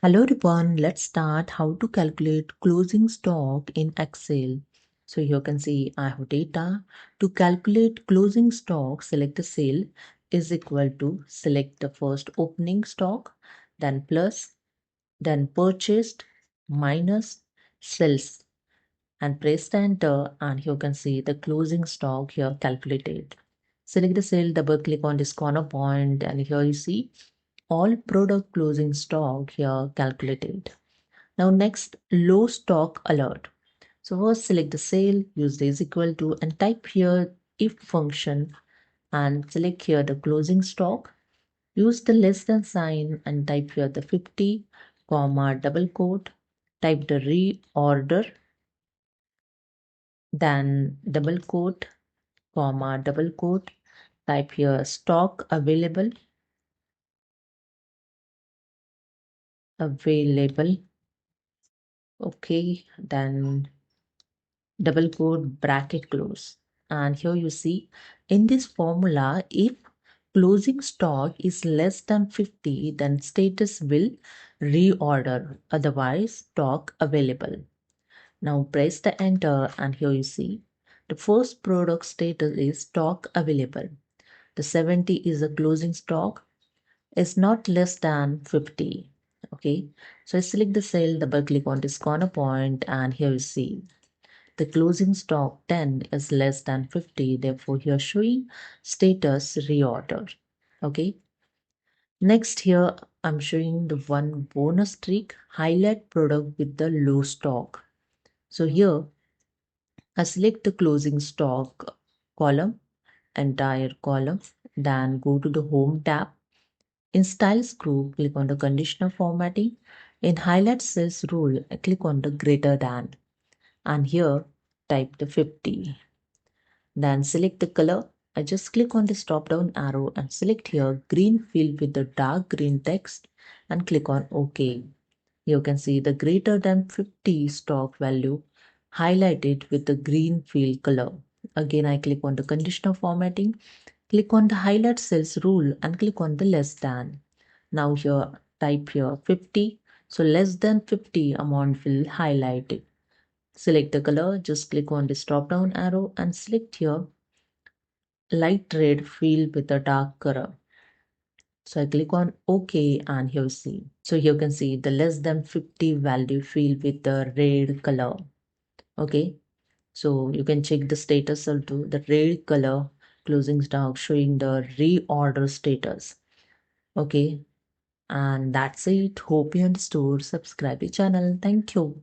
Hello everyone, let's start how to calculate closing stock in Excel. So here you can see I have data. To calculate closing stock, select the cell is equal to select the first opening stock, then plus, then purchased, minus sales and press the enter and here you can see the closing stock here calculated. Select the cell, double click on this corner point and here you see all product closing stock here calculated. Now next, low stock alert. So first select the cell, use the is equal to and type here if function and select here the closing stock. Use the less than sign and type here the 50, comma, double quote. Type the reorder, then double quote, comma, double quote. Type here stock available, available. Okay, then double quote bracket close. And here you see in this formula, if closing stock is less than 50, then status will reorder, otherwise stock available. Now press the enter and here you see the first product status is stock available. The 70 is a closing stock, is not less than 50. Okay, so I select the cell, double click on this corner point and here you see the closing stock 10 is less than 50, therefore here showing status reorder. Okay. Next here I'm showing the one bonus trick, highlight product with the low stock. So here I select the closing stock column, entire column, then go to the home tab. In styles group, click on the conditional formatting. In highlight cells rule, click on the greater than and here type the 50. Then select the color. I just click on this drop down arrow and select here green field with the dark green text and click on OK. You can see the greater than 50 stock value highlighted with the green field color. Again, I click on the conditional formatting, click on the highlight cells rule and click on the less than. Now here type here 50. So less than 50 amount will highlight it. Select the color, just click on this drop down arrow and select here light red field with a dark color. So I click on OK and here see. So here you can see the less than 50 value field with the red color. Okay. So you can check the status also, the red color closing stock showing the reorder status. Okay. And that's it. Hope you understood. Subscribe to channel. Thank you.